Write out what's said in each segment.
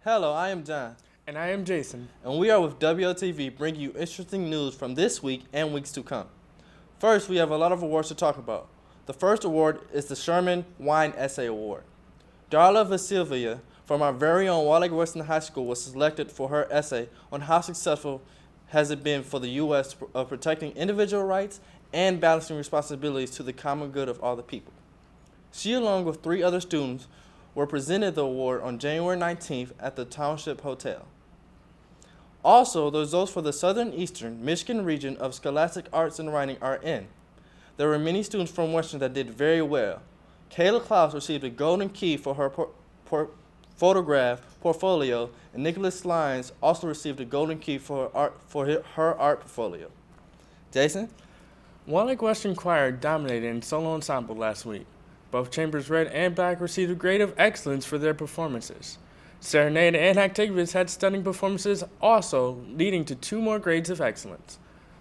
Hello, I am John. And I am Jason. And we are with WLTV, bringing you interesting news from this week and weeks to come. First, we have a lot of awards to talk about. The first award is the Sherman Wine Essay Award. Darla Vasilvia from our very own Wallach Western High School was selected for her essay on how successful has it been for the U.S. of protecting individual rights and balancing responsibilities to the common good of all the people. She, along with 3 other students, were presented the award on January 19th at the Township Hotel. Also, the results for the Southern Eastern Michigan region of Scholastic Arts and Writing are in. There were many students from Western that did very well. Kayla Klaus received a Golden Key for her photograph portfolio, and Nicholas Lyons also received a Golden Key for her art portfolio. Jason? Wallach Western Choir dominated in solo ensemble last week. Both chambers, red and black, received a grade of excellence for their performances. Serenade and Activities had stunning performances also, leading to 2 more grades of excellence.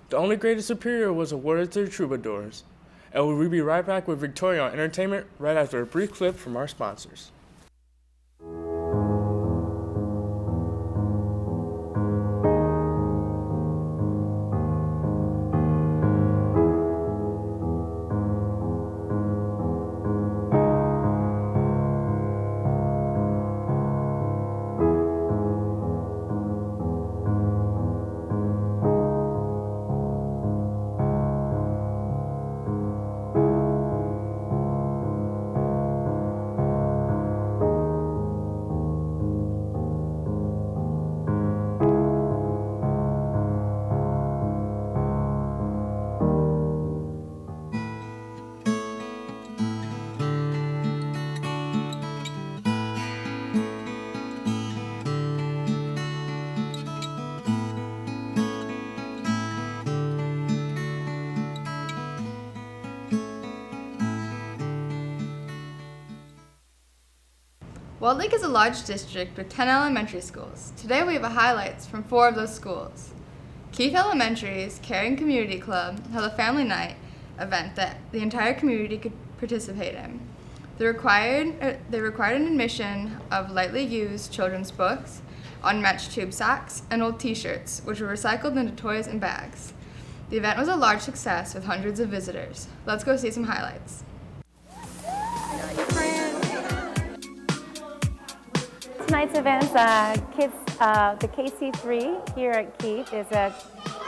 The only grade of superior was awarded to the Troubadours. And we'll be right back with Victoria on Entertainment right after a brief clip from our sponsors. Walled Lake is a large district with 10 elementary schools. Today we have highlights from 4 of those schools. Keith Elementary's Caring Community Club held a family night event that the entire community could participate in. They required an admission of lightly used children's books, unmatched tube socks, and old t-shirts, which were recycled into toys and bags. The event was a large success with hundreds of visitors. Let's go see some highlights. Tonight's event, the KC3 here at Keith is a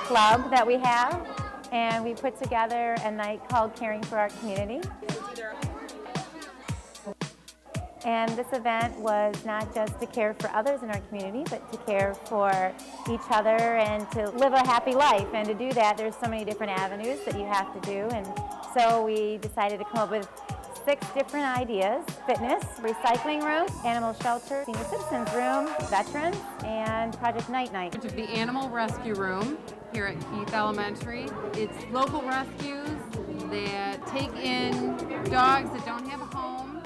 club that we have, and we put together a night called Caring for Our Community. And this event was not just to care for others in our community, but to care for each other and to live a happy life. And to do that, there's so many different avenues that you have to do. And so we decided to come up with 6 different ideas: fitness, recycling room, animal shelter, senior citizens room, veterans, and Project Night Night. The animal rescue room here at Keith Elementary. It's local rescues that take in dogs that don't have a home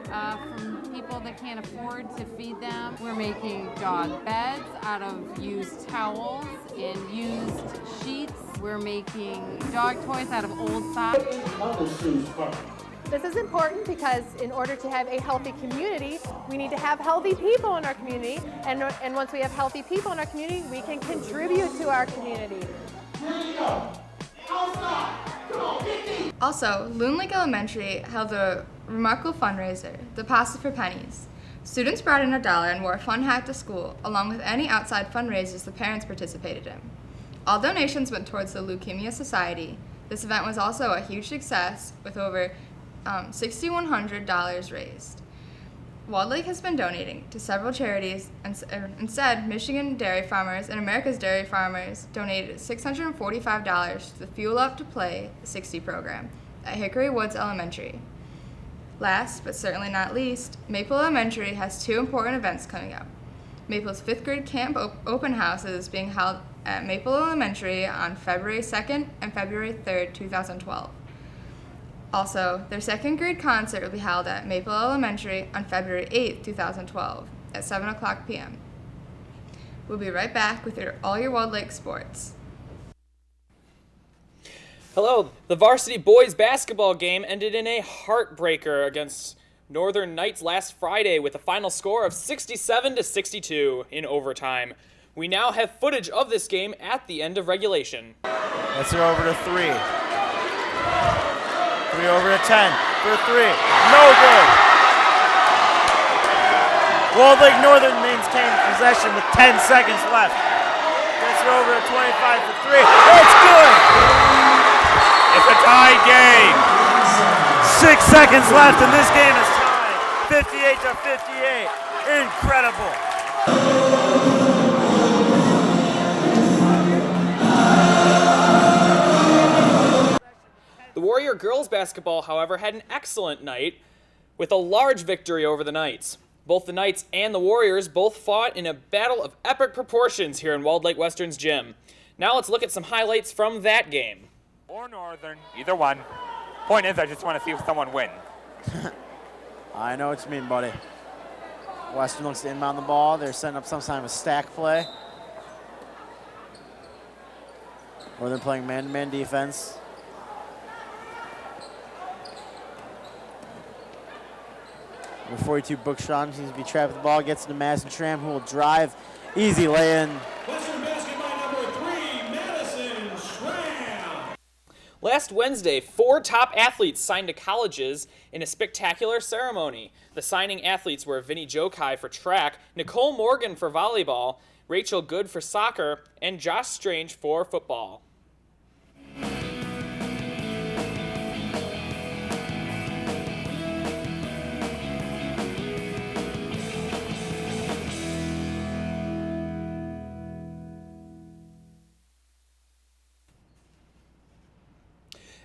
from people that can't afford to feed them. We're making dog beds out of used towels and used sheets. We're making dog toys out of old socks. This is important because in order to have a healthy community, we need to have healthy people in our community. And once we have healthy people in our community, we can contribute to our community. Also, Loon Lake Elementary held a remarkable fundraiser, the Pasta for Pennies. Students brought in $1 and wore a fun hat to school, along with any outside fundraisers the parents participated in. All donations went towards the Leukemia Society. This event was also a huge success with over $6,100 raised. Walled Lake has been donating to several charities, and instead, Michigan Dairy Farmers and America's Dairy Farmers donated $645 to the Fuel Up to Play 60 program at Hickory Woods Elementary. Last, but certainly not least, Maple Elementary has 2 important events coming up. Maple's 5th grade camp open house is being held at Maple Elementary on February 2nd and February 3rd, 2012. Also, their 2nd grade concert will be held at Maple Elementary on February 8th, 2012 at 7 o'clock p.m. We'll be right back with all your Walled Lake sports. Hello, the varsity boys basketball game ended in a heartbreaker against Northern Knights last Friday with a final score of 67-62 in overtime. We now have footage of this game at the end of regulation. Let's go over to 3. 3 over to 10 for 3. No good. Walled Lake Northern maintains possession with 10 seconds left. Gets it over to 25 for 3. It's good. It's a tie game. 6 seconds left and this game is tied. 58-58. Incredible. The Warrior girls basketball, however, had an excellent night with a large victory over the Knights. Both the Knights and the Warriors both fought in a battle of epic proportions here in Walled Lake Western's gym. Now let's look at some highlights from that game. Or Northern, either one. Point is, I just want to see if someone wins. I know what you mean, buddy. Western looks to inbound the ball. They're setting up some kind of stack play. Or they're playing man-to-man defense. Number 42, Bookshon seems to be trapped with the ball. Gets into Madison Schramm, who will drive. Easy lay-in. Western basketball number 3, Madison Schramm. Last Wednesday, 4 top athletes signed to colleges in a spectacular ceremony. The signing athletes were Vinnie Jokai for track, Nicole Morgan for volleyball, Rachel Good for soccer, and Josh Strange for football.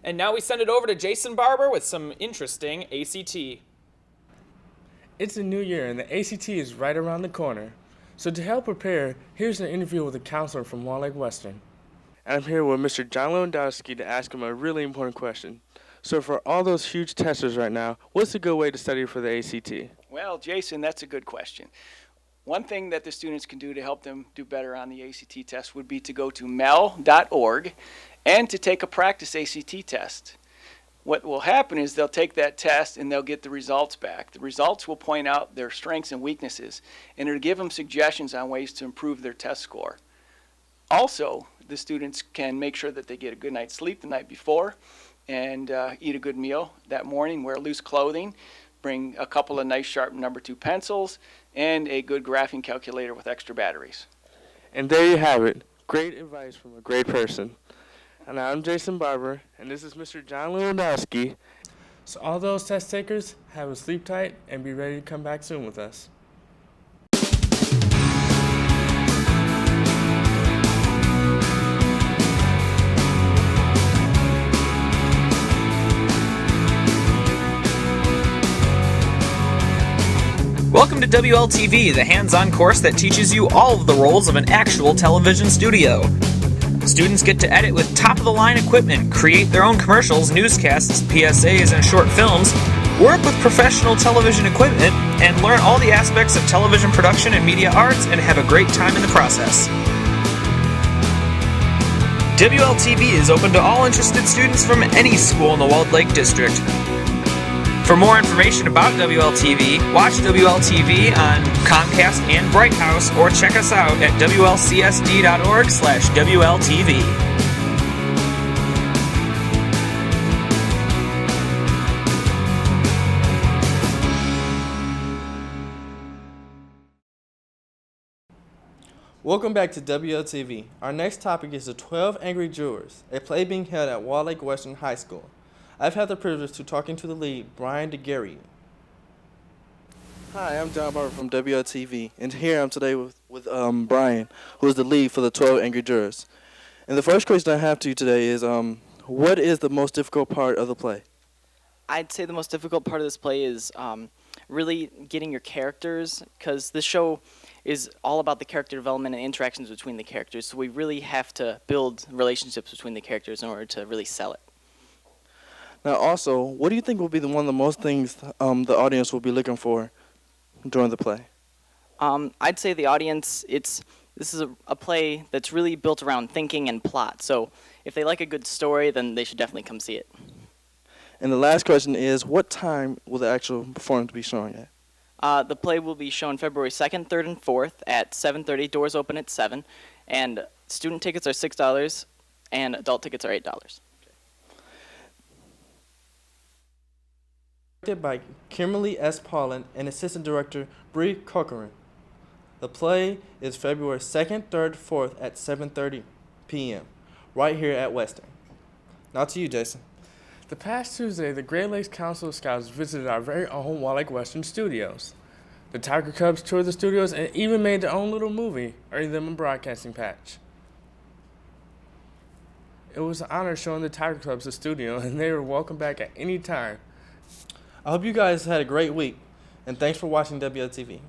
And now we send it over to Jason Barber with some interesting ACT. It's a new year and the ACT is right around the corner. So to help prepare, here's an interview with a counselor from Walled Lake Western. I'm here with Mr. John Lewandowski to ask him a really important question. So for all those huge testers right now, what's a good way to study for the ACT? Well, Jason, that's a good question. One thing that the students can do to help them do better on the ACT test would be to go to mel.org and to take a practice ACT test. What will happen is they'll take that test and they'll get the results back. The results will point out their strengths and weaknesses, and it'll give them suggestions on ways to improve their test score. Also, the students can make sure that they get a good night's sleep the night before and eat a good meal that morning, wear loose clothing, bring a couple of nice sharp number 2 pencils, and a good graphing calculator with extra batteries. And there you have it. Great advice from a great person. And I'm Jason Barber, and this is Mr. John Lewandowski. So all those test takers, have a sleep tight and be ready to come back soon with us. Welcome to WLTV, the hands-on course that teaches you all of the roles of an actual television studio. Students get to edit with top-of-the-line equipment, create their own commercials, newscasts, PSAs, and short films, work with professional television equipment, and learn all the aspects of television production and media arts and have a great time in the process. WLTV is open to all interested students from any school in the Walled Lake District. For more information about WLTV, watch WLTV on Comcast and Bright House or check us out at WLCSD.org/WLTV. Welcome back to WLTV. Our next topic is the 12 Angry Jurors, a play being held at Walled Lake Western High School. I've had the privilege to talking to the lead, Brian DeGarry. Hi, I'm John Barber from WLTV, and here I'm today with Brian, who is the lead for the 12 Angry Jurors. And the first question I have to you today is, what is the most difficult part of the play? I'd say the most difficult part of this play is really getting your characters, because this show is all about the character development and interactions between the characters, so we really have to build relationships between the characters in order to really sell it. Now, also, what do you think will be one of the most things the audience will be looking for during the play? I'd say the audience, this is a play that's really built around thinking and plot. So if they like a good story, then they should definitely come see it. And the last question is, what time will the actual performance be showing at? The play will be shown February 2nd, 3rd, and 4th at 7:30. Doors open at 7. And student tickets are $6 and adult tickets are $8. Directed by Kimberly S. Paulin and Assistant Director Bree Corcoran. The play is February 2nd, 3rd, 4th at 7:30 p.m. right here at Western. Now to you, Jason. The past Tuesday, the Great Lakes Council of Scouts visited our very own Wall Lake Western studios. The Tiger Cubs toured the studios and even made their own little movie, earning them a broadcasting patch. It was an honor showing the Tiger Cubs the studio, and they were welcome back at any time. I hope you guys had a great week, and thanks for watching WLTV.